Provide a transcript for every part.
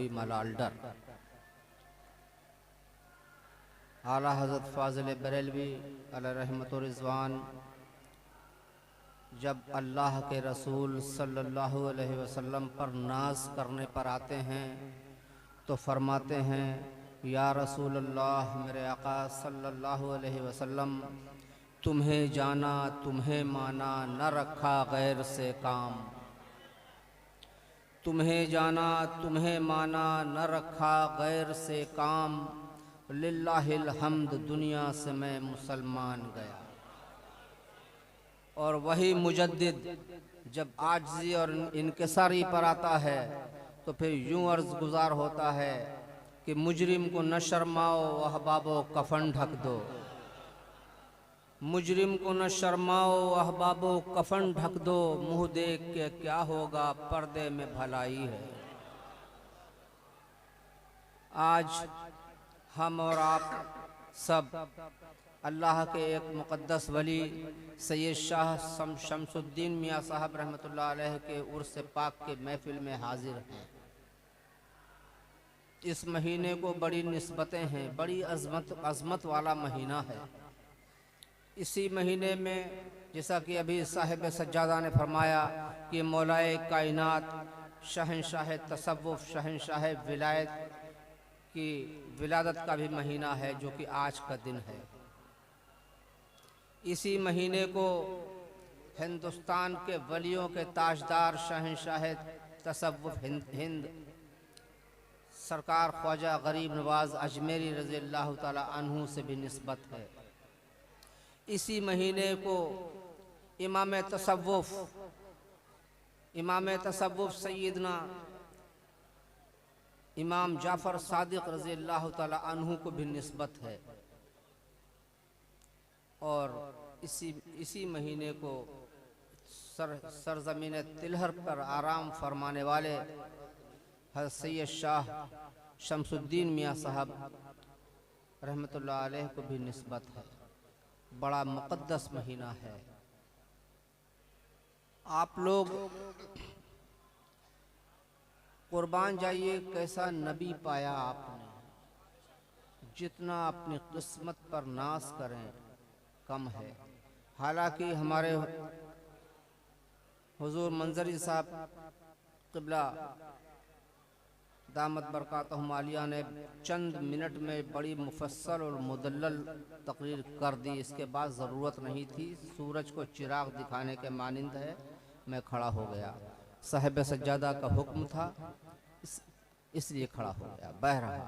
कोई मलाल डर। आला हज़रत फ़ाज़िल बरेलवी अलैहि रहमत व रिज़वान जब अल्लाह के रसूल सल्लल्लाहु अलैहि वसल्लम पर नाज करने पर आते हैं तो फरमाते हैं, या रसूल अल्लाह, मेरे आका सल्लल्लाहु अलैहि वसल्लम, तुम्हें जाना तुम्हें माना न रखा गैर से काम। तुम्हें जाना तुम्हें माना न रखा गैर से काम। लिल्लाहिल हम्द, दुनिया से मैं मुसलमान गया। और वही मुजद्दिद जब आजिज़ी और इनकिसारी पर आता है तो फिर यूं अर्ज़ गुज़ार होता है कि मुजरिम को न शर्माओ अहबाबो कफन ढक दो। मुजरिम को न शर्माओ अहबाबो कफन ढक दो। मुँह देख के क्या होगा, पर्दे में भलाई है। आज हम और आप सब अल्लाह के एक मुक़द्दस वली सैयद शाह शमसुद्दीन मियाँ साहब रहमतुल्लाह अलैह के उर्स पाक के महफिल में हाजिर हैं। इस महीने को बड़ी निस्बतें हैं, बड़ी अज़मत वाला महीना है। इसी महीने में जैसा कि अभी साहिब सज्जादा ने फरमाया कि मौलाए कायनात शहंशाह तसव्वुफ़ शहंशाह विलायत की विलादत का भी महीना है, जो कि आज का दिन है। इसी महीने को हिंदुस्तान के वलियों के ताजदार शहंशाह तसव्वुफ़ हिंद सरकार ख्वाजा गरीब नवाज अजमेरी रज़ी अल्लाह ताला अन्हु से भी निस्बत है। इसी महीने को इमाम तसव्वुफ़ सैयदना इमाम जाफ़र सादिक़ रज़ी अल्लाह ताला अन्हु को भी निस्बत है। और इसी महीने को सरज़मीन तिलहर पर आराम फरमाने वाले हज़रत सैयद शाह शमसुद्दीन मियाँ साहब रहमतुल्लाह अलैह को भी निस्बत है। बड़ा मुक़द्दस महीना है। आप लोग कुर्बान जाइए, कैसा नबी पाया आपने। जितना अपनी किस्मत पर नाज करें कम है। हालांकि हमारे हुजूर मंजरी साहब क़िबला दामत बरकातहुम आलिया ने चंद मिनट में बड़ी मुफस्सल और मुदल्लल तकरीर कर दी। इसके बाद ज़रूरत नहीं थी। सूरज को चिराग दिखाने के मानिंद है, मैं खड़ा हो गया। साहिब सज्जादा का हुक्म था, इसलिए खड़ा हो गया। बहरहाल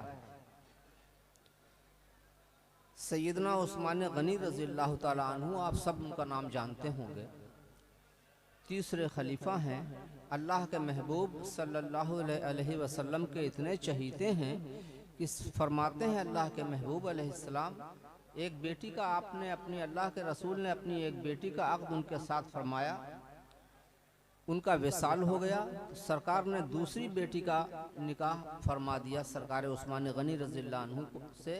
सैयदना उस्मान गनी रज़ी अल्लाह ताला अन्हु, आप सब उनका नाम जानते होंगे, तीसरे खलीफा हैं। अल्लाह के महबूब सल्लल्लाहु अलैहि वसल्लम के इतने चहीते हैं कि फरमाते हैं अल्लाह के महबूब अलैहिस्सलाम, एक बेटी का आपने अपनी अल्लाह के रसूल ने अपनी एक बेटी का अक़्द उनके साथ फरमाया, उनका विसाल हो गया। सरकार ने दूसरी बेटी का निकाह फरमा दिया सरकार उस्मान गनी रज़ी अल्लाह अन्हु से,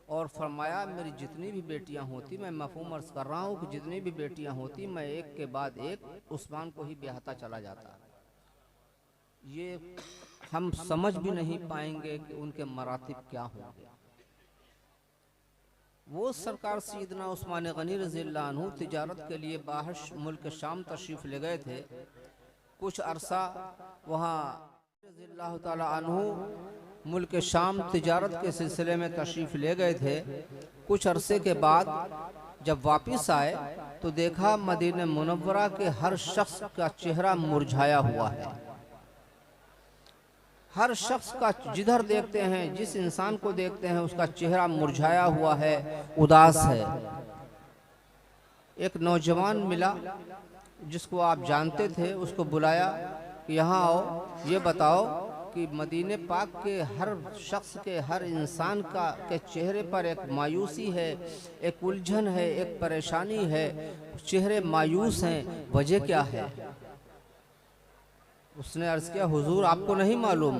और फरमाया मेरी जितनी भी बेटियां होती, मैं मफ़हूम अर्ज़ कर रहा हूँ कि जितनी भी बेटियां होती मैं एक के बाद एक उस्मान को ही ब्याहता चला जाता। ये हम समझ भी नहीं पाएंगे कि उनके मरातिब क्या होंगे। वो सरकार सैयदना उस्मान गनी रज़ी अल्लाह अन्हु तिजारत के लिए बाहर मुल्क शाम तशरीफ़ ले गए थे। कुछ अरसा वहाँ रज़ी अल्लाह ताला अन्हु मुल्क शाम तिजारत के सिलसिले में तशरीफ़ ले गए थे। कुछ अरसे के बाद जब वापस आए तो देखा मदीना मुनव्वरा के हर शख्स का चेहरा मुरझाया हुआ है। हर शख्स का जिधर देखते हैं, जिस इंसान को देखते हैं, उसका चेहरा मुरझाया हुआ है, उदास है। एक नौजवान मिला जिसको आप जानते थे, उसको बुलाया कि यहाँ आओ, ये बताओ कि मदीने पाक के हर शख्स के, हर इंसान का के चेहरे पर एक मायूसी है, एक उलझन है, एक परेशानी है, चेहरे मायूस हैं, वजह क्या है? उसने अर्ज़ किया, हुजूर आपको नहीं मालूम?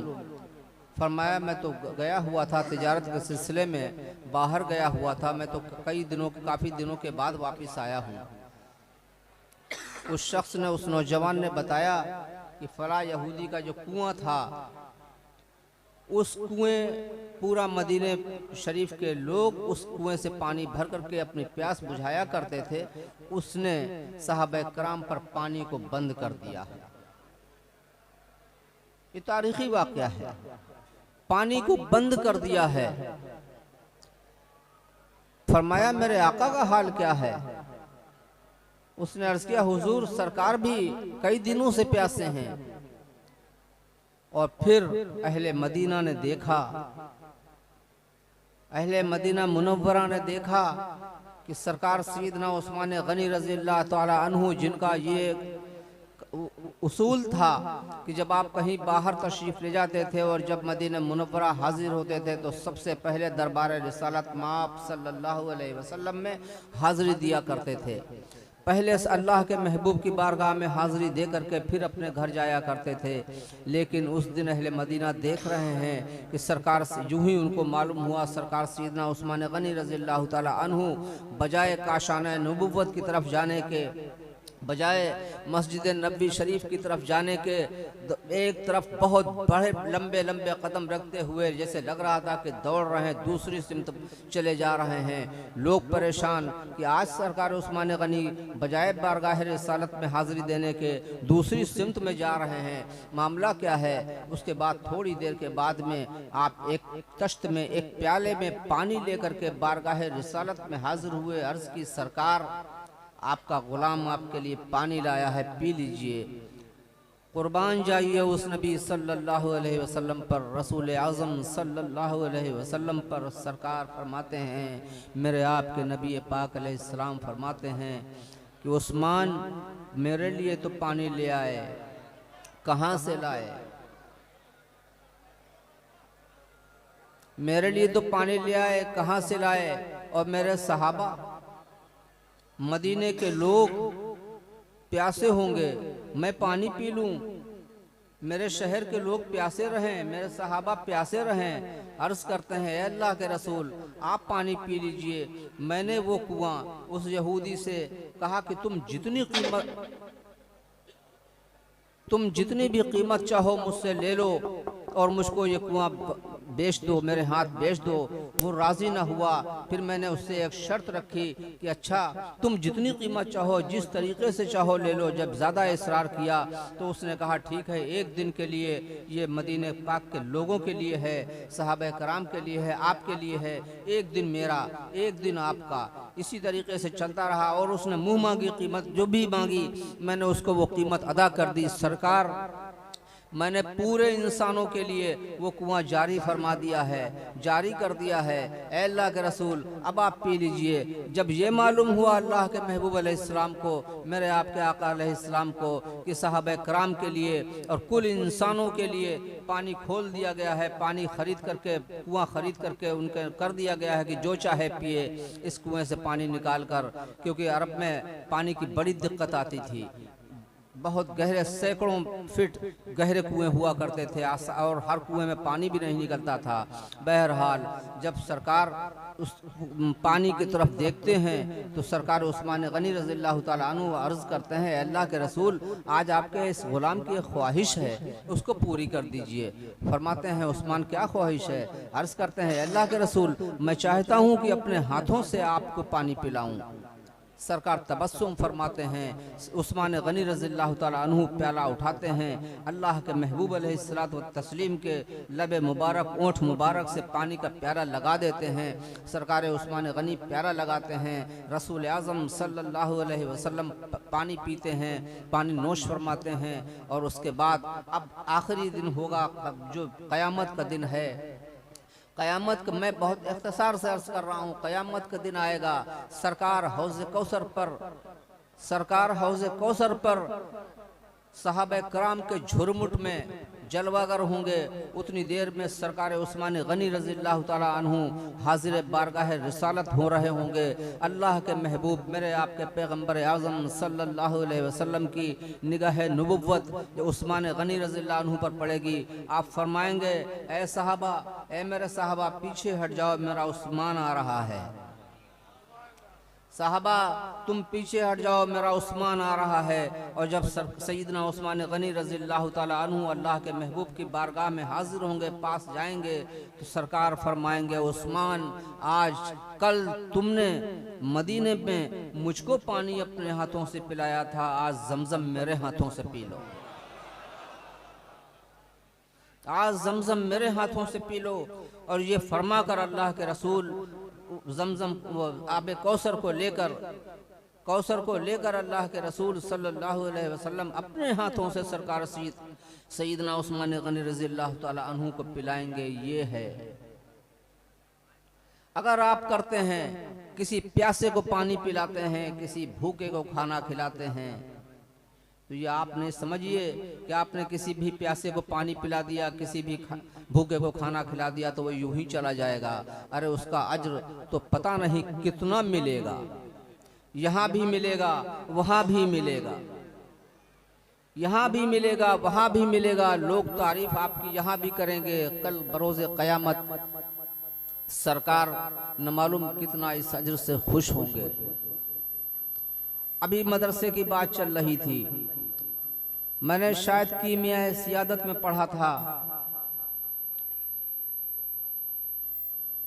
फरमाया मैं तो गया हुआ था तिजारत के सिलसिले में, बाहर गया हुआ था, मैं तो काफ़ी दिनों के बाद वापस आया हूँ। उस शख्स ने, उस नौजवान ने बताया कि फला यहूदी का जो कुआं था उस कुएं, पूरा मदीने शरीफ के लोग उस कुएं से पानी भर करके अपनी प्यास बुझाया करते थे। उसने सहाबा कराम पर पानी को बंद कर दिया। ये तारीखी वाकया है, पानी को बंद कर दिया है। फरमाया मेरे आका का हाल क्या है? उसने अर्ज किया हुजूर सरकार भी कई दिनों से प्यासे हैं। और फिर अहले मदीना ने देखा, अहले मदीना मुनव्वरा ने देखा कि सरकार सैयदना उस्मान गनी रज़ियल्लाहु ताला अन्हु, जिनका ये उसूल था कि जब आप कहीं बाहर तशरीफ़ ले जाते थे और जब मदीना मुनव्वरा हाजिर होते थे तो सबसे पहले दरबार रिसालत माप सल्लल्लाहु अलैहि वसल्लम में हाज़िरी दिया करते थे। पहले से अल्लाह के महबूब की बारगाह में हाज़िरी दे करके फिर अपने घर जाया करते थे। लेकिन उस दिन अहले मदीना देख रहे हैं कि सरकार से यूं ही उनको मालूम हुआ, सरकार सैयदना उस्मान गनी रज़ियल्लाहु ताला अन्हु बजाय काशाना नबुव्वत की तरफ जाने के, बजाय मस्जिद नबी शरीफ की तरफ जाने के, एक तरफ बहुत बड़े लंबे लंबे कदम रखते हुए जैसे लग रहा था कि दौड़ रहे हैं, दूसरी सिमत चले जा रहे हैं। लोग परेशान कि आज सरकार उस्मान गनी बजाय बारगाह रिसालत में हाज़िरी देने के दूसरी सिमत में जा रहे हैं, मामला क्या है? उसके बाद थोड़ी देर के बाद में आप एक तश्त में, एक प्याले में पानी लेकर के बारगाह रिसालत में हाजिर हुए। अर्ज़ की सरकार आपका गुलाम आपके लिए पानी लाया है, पी लीजिए। कुर्बान जाइए उस नबी सल्लल्लाहु अलैहि वसल्लम पर, रसूल आज़म सल्लल्लाहु अलैहि वसल्लम पर। सरकार फरमाते हैं, मेरे आपके नबी पाक अलैहिस्सलाम फरमाते हैं कि उस्मान मेरे लिए तो पानी ले आए, कहाँ से लाए? मेरे लिए तो पानी ले आए, कहाँ से लाए? और मेरे सहाबा, मदीने के लोग प्यासे होंगे, मैं पानी पी लूं, मेरे शहर के लोग प्यासे रहें, मेरे सहाबा प्यासे रहें। अर्ज करते हैं अल्लाह के रसूल आप पानी पी लीजिए। मैंने वो कुआं उस यहूदी से कहा कि तुम जितनी भी कीमत चाहो मुझसे ले लो और मुझको ये कुआं बेच दो, मेरे हाथ बेच दो। वो राज़ी ना हुआ। फिर मैंने उससे एक शर्त रखी कि अच्छा तुम जितनी कीमत चाहो, जिस तरीके से चाहो ले लो। जब ज़्यादा इसरार किया तो उसने कहा ठीक है, एक दिन के लिए ये मदीने पाक के लोगों के लिए है, सहाबा कराम के लिए है, आपके लिए है। एक दिन मेरा, एक दिन आपका। इसी तरीके से चलता रहा और उसने मुँह मांगी कीमत जो भी मांगी, मैंने उसको वो कीमत अदा कर दी। सरकार मैंने पूरे इंसानों के लिए वो कुआं जारी फरमा दिया है, जारी कर दिया है। ऐ अल्लाह के रसूल अब आप पी लीजिए। जब ये मालूम हुआ अल्लाह के महबूब अलैहिस्सलाम को, मेरे आपके आका अलैहिस्सलाम को, कि सहाबा कराम के लिए और कुल इंसानों के लिए पानी खोल दिया गया है, पानी खरीद करके, कुआं खरीद करके उनके कर दिया गया है कि जो चाहे पिए इस कुएं से पानी निकाल कर। क्योंकि अरब में पानी की बड़ी दिक्कत आती थी, बहुत गहरे, सैकड़ों फीट गहरे कुएं हुआ करते थे और हर कुएं में पानी भी नहीं निकलता था। बहरहाल जब सरकार उस पानी की तरफ देखते हैं तो सरकार उस्मान गनी रज़ियल्लाहु ताला अन्हु अर्ज़ करते हैं अल्लाह के रसूल आज आपके इस गुलाम की एक ख्वाहिश है, उसको पूरी कर दीजिए। फरमाते हैं उस्मान क्या ख्वाहिश है? अर्ज़ करते हैं अल्लाह के रसूल मैं चाहता हूँ कि अपने हाथों से आपको पानी पिलाऊँ। सरकार तबस्सुम फरमाते हैं। उस्मान गनी रज़ियल्लाहु ताला अन्हु प्याला उठाते हैं, अल्लाह के महबूब अलैहिस्सलातु व तस्लीम के लबे मुबारक, ओंठ मुबारक से पानी का प्याला लगा देते हैं। सरकार उस्मान गनी प्याला लगाते हैं, रसूल आज़म सल्लल्लाहु अलैहि वसल्लम पानी पीते हैं, पानी नोश फरमाते हैं। और उसके बाद अब आखिरी दिन होगा जो क़यामत का दिन है। क़यामत का मैं बहुत इख्तिसार से अर्ज़ कर रहा हूँ, क़यामत का दिन आएगा। सरकार हौज़ कौसर पर सहाबा कराम के झुरमुट में जलवागर होंगे। उतनी देर में सरकार उस्मान गनी रज़ियल्लाहु ताला अन्हु हाजिर बारगाह रिसालत हो रहे होंगे। अल्लाह के महबूब मेरे आपके पैगम्बर आज़म सल्लल्लाहु अलैहि वसल्लम की निगाह नबुव्वत जो उस्मान गनी रज़ियल्लाहु अन्हु पर पड़ेगी। आप फरमाएंगे ऐ सहाबा, ऐ मेरे सहाबा पीछे हट जाओ, मेरा उस्मान आ रहा है। साहबा तुम पीछे हट जाओ, मेरा उस्मान आ रहा है। और जब सैयदना उस्मान गनी रज़ियल्लाहु ताला अन्हु अल्लाह के महबूब की बारगाह में हाजिर होंगे, पास जाएंगे, तो सरकार फरमाएंगे, उस्मान आज कल तुमने मदीने में मुझको पानी अपने हाथों से पिलाया था, आज जमजम मेरे हाथों से पी लो, आज जमजम मेरे हाथों से पी लो। और ये फरमा कर अल्लाह के रसूल जमजम आबे कौसर को लेकर अल्लाह के रसूल सल्लल्लाहु अलैहि वसल्लम अपने हाथों से सरकार सैयदना उस्मान गनी रज़ियल्लाहु ताला अन्हु को पिलाएंगे। ये है, अगर आप करते हैं, किसी प्यासे को पानी पिलाते हैं, किसी भूखे को खाना खिलाते हैं, तो ये आप नहीं समझिए कि आपने किसी भी प्यासे को पानी पिला दिया, किसी भी भूखे को खाना खिला दिया तो वो यूं ही चला जाएगा। अरे उसका अज्र तो पता नहीं कितना मिलेगा, यहाँ भी मिलेगा, वहाँ भी मिलेगा, यहाँ भी मिलेगा, वहाँ भी मिलेगा। लोग तारीफ आपकी यहाँ भी करेंगे, कल बरोज़े क़यामत सरकार न मालूम कितना इस अज्र से खुश होंगे। अभी मदरसे की बात चल रही थी, मैंने शायद कीमिया सियादत में पढ़ा था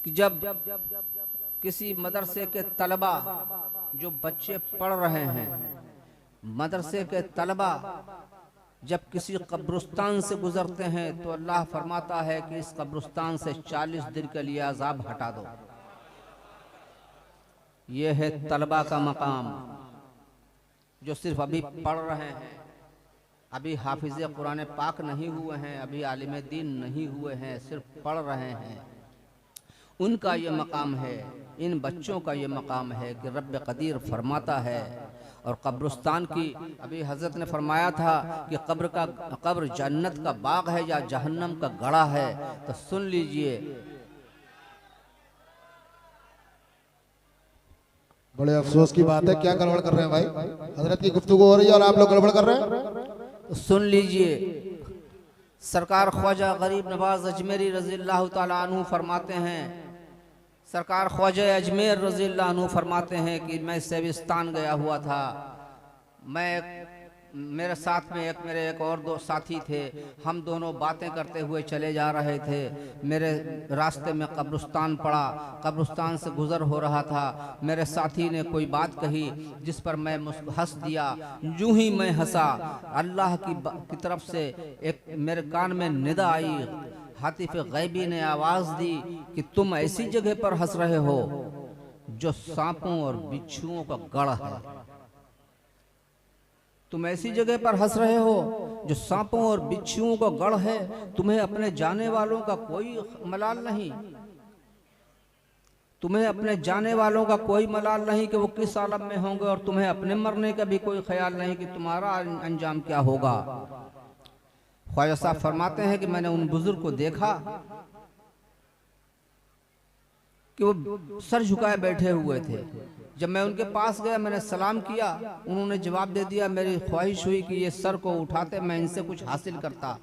कि जब किसी मदरसे के तलबा, जो बच्चे पढ़ रहे हैं, मदरसे के तलबा जब किसी कब्रिस्तान से गुजरते हैं तो अल्लाह फरमाता है कि इस कब्रिस्तान से 40 दिन के लिए अजाब हटा दो। ये है तलबा का मकाम, जो सिर्फ अभी पढ़ रहे हैं, अभी हाफिज़ कुरान पाक नहीं हुए हैं, अभी आलिम दीन नहीं हुए हैं, सिर्फ पढ़ रहे हैं। उनका ये मकाम है, इन बच्चों का ये मकाम है कि रब कदीर फरमाता है। और कब्रिस्तान की अभी हजरत ने फरमाया था कि कब्र जन्नत का बाग है या जहन्नम का गड़ा है। तो सुन लीजिए, बड़े अफसोस की बात है, क्या गड़बड़ कर रहे हैं भाई? हजरत की गुफ्तगू हो रही है और आप लोग गड़बड़ कर रहे हैं। तो सुन लीजिए, सरकार ख्वाजा गरीब नवाज अजमेरी रज़ियल्लाहु ताला अन्हु फरमाते हैं, सरकार ख्वाजा अजमेर रज़ियल्लाहु अन्हु फरमाते हैं कि मैं सेविस्तान गया हुआ था, मेरे साथ में मेरे एक और दो साथी थे, हम दोनों बातें करते हुए चले जा रहे थे। मेरे रास्ते में कब्रिस्तान पड़ा, कब्रिस्तान से गुज़र हो रहा था, मेरे साथी ने कोई बात कही जिस पर मैं हंस दिया। यूं ही मैं हंसा, अल्लाह की तरफ से एक मेरे कान में निदा आई, हातिफ गैबी ने आवाज़ दी कि तुम ऐसी जगह पर हंस रहे हो जो सांपों और बिच्छुओं का गढ़ है। तुम ऐसी जगह पर हंस रहे हो जो सांपों और बिच्छुओं का गढ़ है, तुम्हें अपने जाने वालों का कोई मलाल नहीं, तुम्हें अपने जाने वालों का कोई मलाल नहीं कि वो किस आलम में होंगे, और तुम्हें अपने मरने का भी कोई ख्याल नहीं कि तुम्हारा अंजाम क्या होगा। ख्वाजा साहब फरमाते हैं कि मैंने उन बुजुर्ग को देखा कि वो सर झुकाए बैठे हुए थे। जब मैं उनके पास गया, मैंने सलाम किया, उन्होंने जवाब दे दिया। मेरी ख्वाहिश हुई कि ये सर को उठाते, मैं इनसे कुछ हासिल करता।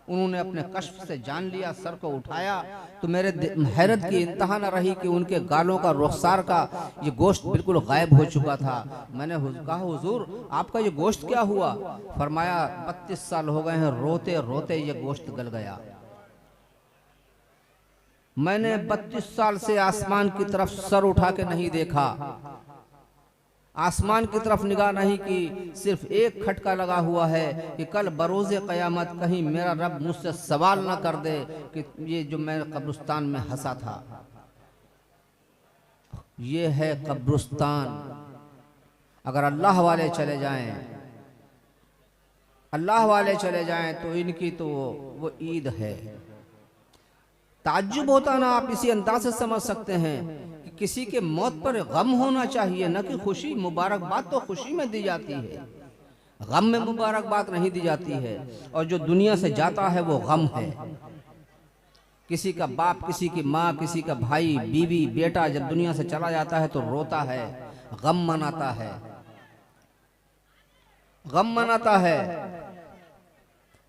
उन्होंने अपने कश्फ से जान लिया, सर को उठाया तो मेरे हैरत की इंतहा न रही कि उनके गालों का, रुखसार का ये गोश्त बिल्कुल गायब हो चुका था। मैंने कहा, हुजूर आपका ये गोश्त क्या हुआ? फरमाया 32 साल हो गए हैं, रोते रोते ये गोश्त गल गया। मैंने 32 साल से आसमान की तरफ सर उठा के नहीं देखा, आसमान की तरफ निगाह नहीं की, सिर्फ एक खटका लगा हुआ है कि कल बरोज़े क़यामत कहीं मेरा रब मुझसे सवाल ना कर दे कि ये जो मैं कब्रिस्तान में हंसा था। ये है कब्रिस्तान। अगर अल्लाह वाले चले जाएं, अल्लाह वाले चले जाएं तो इनकी तो वो ईद है। ताज्जुब होता ना, आप इसी अंदाज से समझ सकते हैं कि किसी के मौत पर गम होना चाहिए, न कि खुशी। मुबारकबाद तो खुशी में दी जाती है, गम में मुबारकबाद नहीं दी जाती है। और जो दुनिया से जाता है वो गम है। किसी का बाप, किसी की माँ, किसी का भाई, बीवी, बेटा जब दुनिया से चला जाता है तो रोता है, गम मनाता है, गम मनाता है।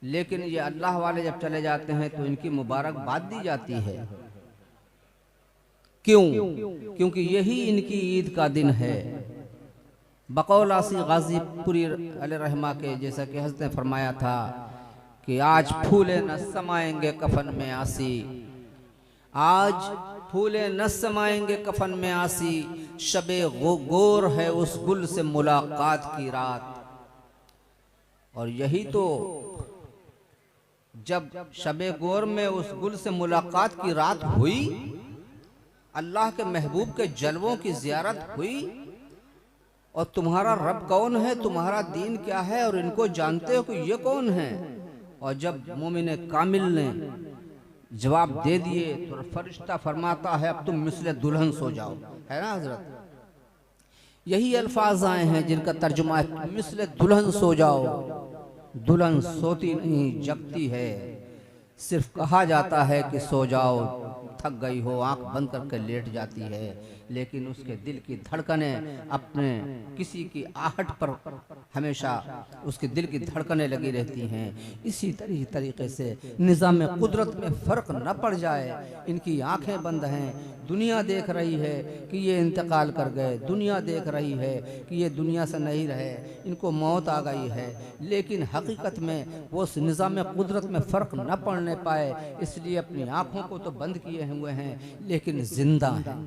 लेकिन ये अल्लाह वाले जब चले जाते हैं तो इनकी मुबारकबाद दी जाती है। क्यों? क्योंकि यही इनकी ईद का दिन है। बकौल आसी गाजीपुरी अलैहिर्रहमा के, जैसा कि हज़रत ने फरमाया था कि आज फूले न समाएंगे कफन में आसी, आज फूले न समाएंगे कफन में आसी, शबे गोर है उस गुल से मुलाकात की रात। और यही तो जब शबे गोर में उस गुल से मुलाकात की रात हुई, अल्लाह के महबूब के जलवों की ज़ियारत हुई, और तुम्हारा रब कौन है, तुम्हारा दीन क्या है, और इनको जानते हो कि ये कौन है। और जब मोमिन कामिल ने जवाब दे दिए तो फरिश्ता फरमाता है अब तुम मिसले दुल्हन सो जाओ, है ना हजरत। यही अल्फाज आए हैं जिनका तर्जुमा है मिसले दुल्हन सो जाओ। दुल्हन सोती नहीं जगती है, सिर्फ कहा जाता है कि सो जाओ, थक गई हो, आंख बंद करके लेट जाती है, लेकिन उसके दिल की धड़कनें अपने किसी की आहट पर हमेशा उसके दिल की धड़कनें लगी रहती हैं। इसी तरीके से निज़ाम कुदरत में फ़र्क न पड़ जाए। इनकी आंखें बंद हैं, दुनिया देख रही है कि ये इंतकाल कर गए, दुनिया देख रही है कि ये दुनिया से नहीं रहे, इनको मौत आ गई है, लेकिन हकीकत में वो उस निज़ाम कुदरत में फ़र्क न पड़ने पाए, इसलिए अपनी आँखों को तो बंद किए हुए हैं, लेकिन जिंदा हैं।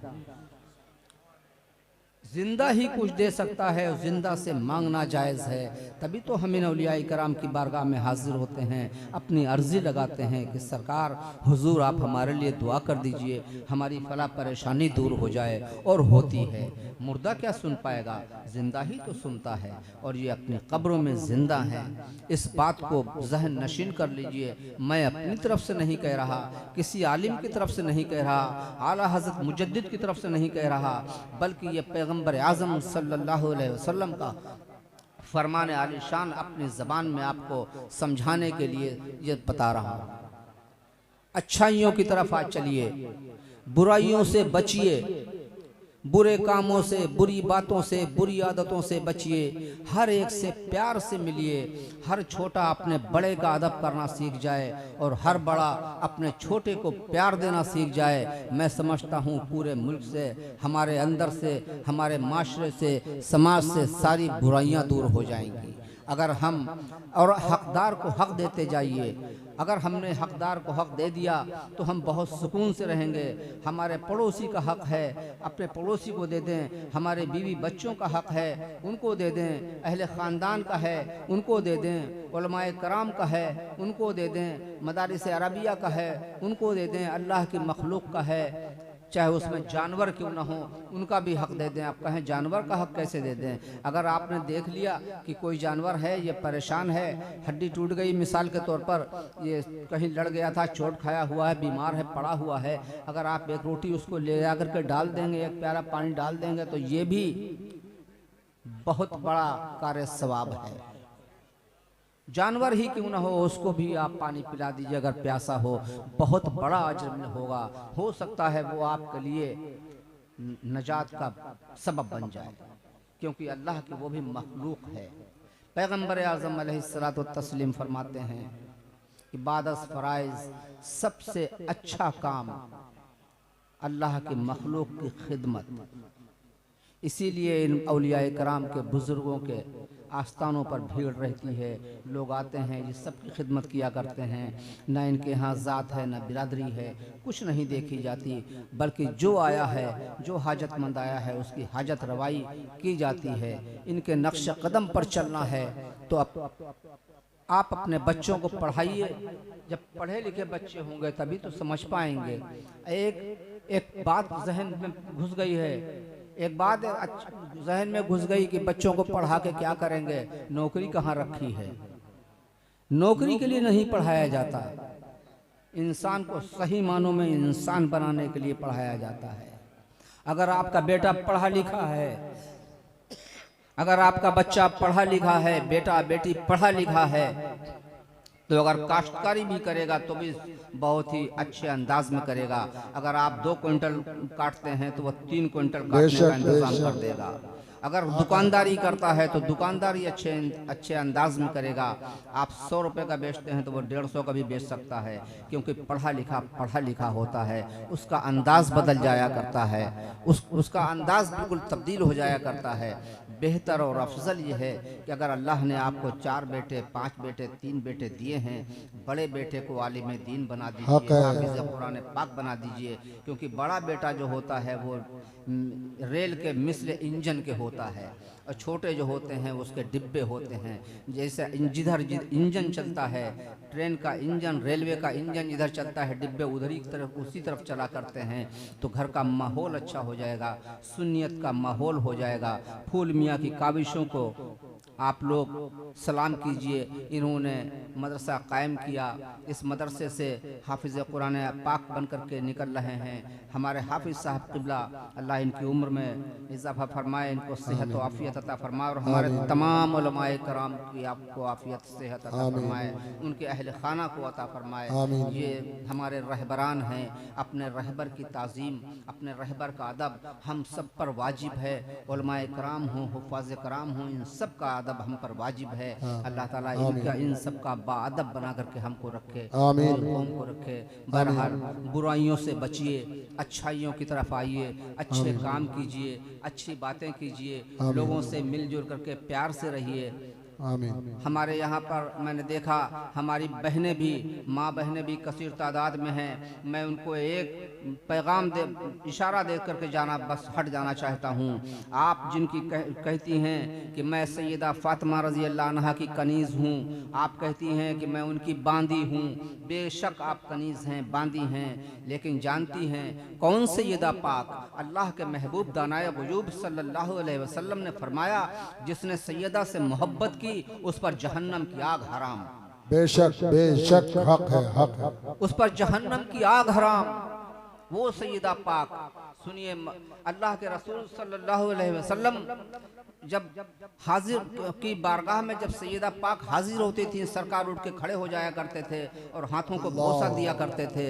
जिंदा ही कुछ दे सकता है और जिंदा से मांगना जायज़ है। तभी तो हम इन औलिया कराम की बारगाह में हाजिर होते हैं, अपनी अर्जी लगाते हैं कि सरकार हुजूर आप हमारे लिए दुआ कर दीजिए, हमारी फला परेशानी दूर हो जाए। और होती है। मुर्दा क्या सुन पाएगा, जिंदा ही तो सुनता है, और ये अपनी कब्रों में जिंदा है। इस बात को जहन नशीन कर लीजिए। मैं अपनी तरफ से नहीं कह रहा, किसी आलिम की तरफ से नहीं कह रहा, आला हज़रत मुजद्दिद की तरफ से नहीं कह रहा, बल्कि ये पैगम्बर आज़म सल्लल्लाहु अलैहि वसल्लम का फरमान आली शान अपनी ज़बान में आपको समझाने के लिए ये बता रहा हूँ। अच्छाइयों की तरफ आज चलिए, बुराइयों से बचिए, बुरे कामों से, बुरी बातों से, बुरी आदतों से बचिए, हर एक से प्यार से मिलिए, हर छोटा अपने बड़े का अदब करना सीख जाए और हर बड़ा अपने छोटे को प्यार देना सीख जाए। मैं समझता हूँ पूरे मुल्क से, हमारे अंदर से, हमारे माशरे से, समाज से सारी बुराइयाँ दूर हो जाएंगी अगर हम और हकदार को हक देते जाइए। अगर हमने हकदार को हक दे दिया तो हम बहुत सुकून से रहेंगे। हमारे पड़ोसी का हक है, अपने पड़ोसी को दे दें। हमारे बीवी बच्चों का हक है, उनको दे दें। अहले ख़ानदान का है, उनको दे दें। उलमाए कराम का है, उनको दे दें। मदारिस अरबिया का है, उनको दे दें। अल्लाह की मखलूक का है, चाहे उसमें जानवर क्यों ना हो, उनका भी हक दे दें। आप कहें जानवर का हक कैसे दे दें? अगर आपने देख लिया कि कोई जानवर है, ये परेशान है, हड्डी टूट गई मिसाल के तौर पर, ये कहीं लड़ गया था, चोट खाया हुआ है, बीमार है, पड़ा हुआ है, अगर आप एक रोटी उसको ले जाकर के डाल देंगे, एक प्याला पानी डाल देंगे, तो ये भी बहुत बड़ा कार्य सवाब है। जानवर ही क्यों ना हो, उसको भी आप पानी पिला दीजिए अगर प्यासा हो, बहुत बड़ा अजर होगा। हो सकता है वो आपके लिए नजात का सबब बन जाए, क्योंकि अल्लाह की वो भी मखलूक है। पैगम्बर आज़म अलैहिस्सलातु वत्तस्लीम फरमाते हैं कि बादस फराइज सबसे अच्छा काम अल्लाह की मखलूक की खिदमत। इसीलिए इन औलिया कराम के बुजुर्गों के आस्थानों पर भीड़ रहती है, लोग आते हैं, ये सबकी खिदमत किया करते हैं। ना इनके यहाँ ज़ात है, ना बिरादरी है, कुछ नहीं देखी जाती, बल्कि जो आया है, जो हाजतमंद आया है, उसकी हाजत रवाई की जाती है। इनके नक्श कदम पर चलना है तो आप अपने बच्चों को पढ़ाइए। जब पढ़े लिखे बच्चे होंगे तभी तो समझ पाएंगे। एक बात जहन में घुस गई है, एक बात जहन में घुस गई कि बच्चों को पढ़ा के क्या करेंगे, नौकरी कहाँ रखी है। नौकरी के लिए नहीं पढ़ाया जाता, इंसान को सही मानों में इंसान बनाने के लिए पढ़ाया जाता है। अगर आपका बेटा पढ़ा लिखा है, अगर आपका बच्चा पढ़ा लिखा है, बेटा बेटी पढ़ा लिखा है, तो अगर काश्तकारी भी करेगा तो भी बहुत ही अच्छे अंदाज में करेगा। अगर आप 2 क्विंटल काटते हैं तो वह 3 क्विंटल काटने का इंतजाम कर देगा। अगर दुकानदारी करता है तो दुकानदारी अच्छे अंदाज में करेगा। आप 100 रुपये का बेचते हैं तो वो 150 का भी बेच सकता है, क्योंकि पढ़ा लिखा होता है, उसका अंदाज बदल जाया करता है, उसका अंदाज बिल्कुल तब्दील हो जाया करता है। बेहतर और अफजल ये है कि अगर अल्लाह ने आपको 4 बेटे, 5 बेटे, 3 बेटे दिए हैं, बड़े बेटे को आलिम दीन बना दीजिए, हाफिज़ कुरान पाक बना दीजिए, क्योंकि बड़ा बेटा जो होता है वो रेल के मिस्र इंजन के होता है, और छोटे जो होते हैं उसके डिब्बे होते हैं। जैसे जिधर इंजन चलता है, ट्रेन का इंजन, रेलवे का इंजन इधर चलता है, डिब्बे उधर ही तरफ उसी तरफ चला करते हैं, तो घर का माहौल अच्छा हो जाएगा, सुन्नियत का माहौल हो जाएगा। फूल मियाँ की काविशों को आप लोग सलाम कीजिए। इन्होंने मदरसा कायम किया, इस मदरसे से हाफिज़ कुरान पाक बन कर के निकल रहे हैं। हमारे हाफिज़ साहब क़िबला अल्लाह इनकी उम्र में इजाफ़ा फरमाए, इनको सेहत व आफ़ियत अता फरमाए, और हमारे तमाम उलमाए कराम की आपको आफ़ियत सेहत अता फरमाए, उनके अहल खाना को अता फरमाए। ये हमारे रहबरान हैं, अपने रहबर की ताज़ीम, अपने रहबर का अदब हम सब पर वाजिब है। उलमाए कराम हों, हुफ़ाज़ कराम हों, इन सब का अदब हम पर वाजिब है। अल्लाह ताला इनका इन सब का बाअदब बना करके हमको रखे, कौम को रखे। बहरहाल बुराइयों से बचिए, अच्छाइयों की तरफ आइए, अच्छे काम कीजिए, अच्छी बातें कीजिए, लोगों से मिलजुल करके प्यार से रहिए। हमारे यहाँ पर मैंने देखा हमारी बहनें भी, माँ बहनें भी कसीर तादाद में हैं। मैं उनको एक पैगाम दे, इशारा दे करके जाना, बस हट जाना चाहता हूँ। आप जिनकी कहती हैं कि मैं सैयदा फातिमा रज़ी अल्लाह अन्हा की कनीज़ हूँ, आप कहती हैं कि मैं उनकी बांदी हूँ। बेशक आप कनीज़ हैं, बांदी हैं, लेकिन जानती हैं कौन सैयदा पाक? अल्लाह के महबूब दानाए वजूब सल्लल्लाहु अलैहि वसल्लम ने फरमाया, जिसने सैयदा से मोहब्बत की उस पर जहन्नम की आग हराम। बेशक बेशक हक है, हक है। उस पर जहन्नम की आग हराम। वो सैयदा पाक, सुनिए, अल्लाह के रसूल सल्लल्लाहु अलैहि वसल्लम जब हाजिर की बारगाह में जब सैयदा पाक हाजिर होती थी, सरकार उठ के खड़े हो जाया करते थे और हाथों को बोसा दिया करते थे,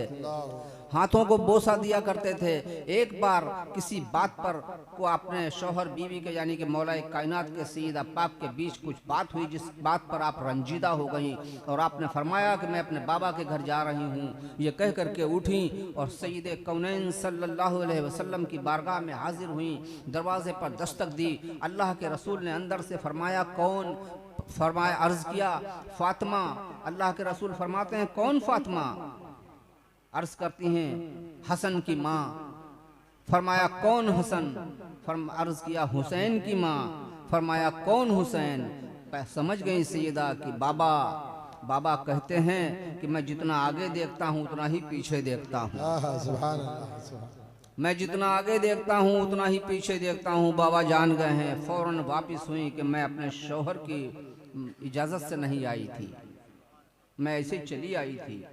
हाथों को बोसा दिया करते थे। एक बार किसी बात पर को अपने शौहर बीवी के यानी कि मौला कायनात के सैयदा पाक के बीच कुछ बात हुई, जिस बात पर आप रंजीदा हो गई, और आपने फरमाया कि मैं अपने बाबा के घर जा रही हूँ। ये कह करके उठी और सैयदे कौनैन सल्लल्लाहु अलैहि वसल्लम की बारगाह में हाजिर हुई, दरवाजे पर दस्तक दी। अल्लाह के रसूल ने अंदर से फरमाया कौन? फरमाया, अर्ज किया फातिमा। अल्लाह के रसूल फरमाते हैं कौन फातिमा? अर्ज करती हैं हसन की माँ। फरमाया कौन हसन? अर्ज किया हुसैन की माँ। फरमाया कौन हुसैन? समझ गई सैयदा कि बाबा। बाबा कहते हैं कि मैं जितना आगे देखता हूँ उतना ही पीछे देखता हूँ, मैं जितना आगे देखता हूँ उतना ही पीछे देखता हूँ। बाबा जान गए हैं। फौरन वापिस हुई कि मैं अपने शौहर की इजाज़त से नहीं आई थी, मैं ऐसे चली आई थी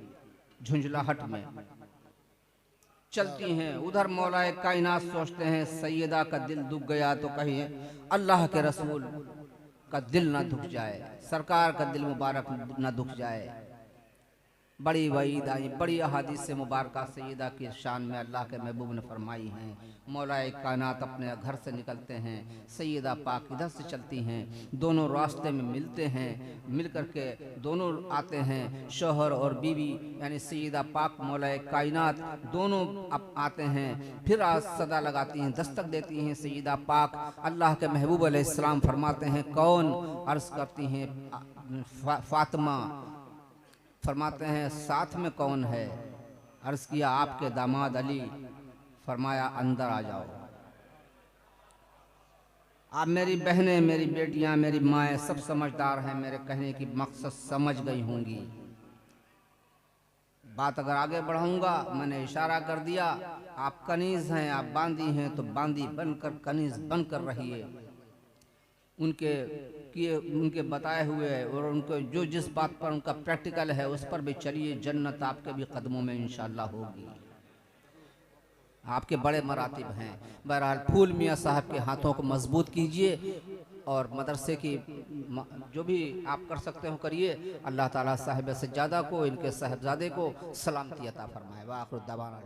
झुंझलाहट में। चलती हैं उधर, मौलाए कायनात सोचते हैं सैयदा का दिल दुख गया तो कहिए अल्लाह के रसूल का दिल ना दुख जाए, सरकार का दिल मुबारक ना दुख जाए। बड़ी वईद आई, बड़ी अहादीस से मुबारक सैयदा की शान में अल्लाह के महबूब ने फरमाई हैं। मौलाए कायनात अपने घर से निकलते हैं, सैयदा पाक इधर से चलती हैं, दोनों रास्ते में मिलते हैं, मिल करके दोनों आते हैं, शौहर और बीवी यानी सैयदा पाक मौलाए कायनात दोनों आते हैं। फिर आज सदा लगाती हैं, दस्तक देती हैं सैयदा पाक। अल्लाह के महबूब अलैहिस्सलाम फरमाते हैं कौन? अर्ज करती हैं फातिमा। फरमाते हैं साथ में कौन है? अर्ज किया आपके दामाद अली। फरमाया अंदर आ जाओ। आप मेरी बहनें, मेरी बेटियां, मेरी माएँ सब समझदार हैं, मेरे कहने की मकसद समझ गई होंगी। बात अगर आगे बढ़ाऊंगा, मैंने इशारा कर दिया, आप कनीज हैं, आप बांदी हैं तो बांदी बनकर कनीज बनकर रहिए। उनके बताए हुए और उनको जो जिस बात पर उनका प्रैक्टिकल है उस पर भी चलिए, जन्नत आपके भी कदमों में इंशाअल्लाह होगी। आपके बड़े मरातिब हैं। बहरहाल फूल मियाँ साहब के हाथों को मजबूत कीजिए और मदरसे की जो भी आप कर सकते हो करिए। अल्लाह ताला साहिब सज्जादा को, इनके साहिबजादे को सलामती अता फरमाए। वाखिर दवाना।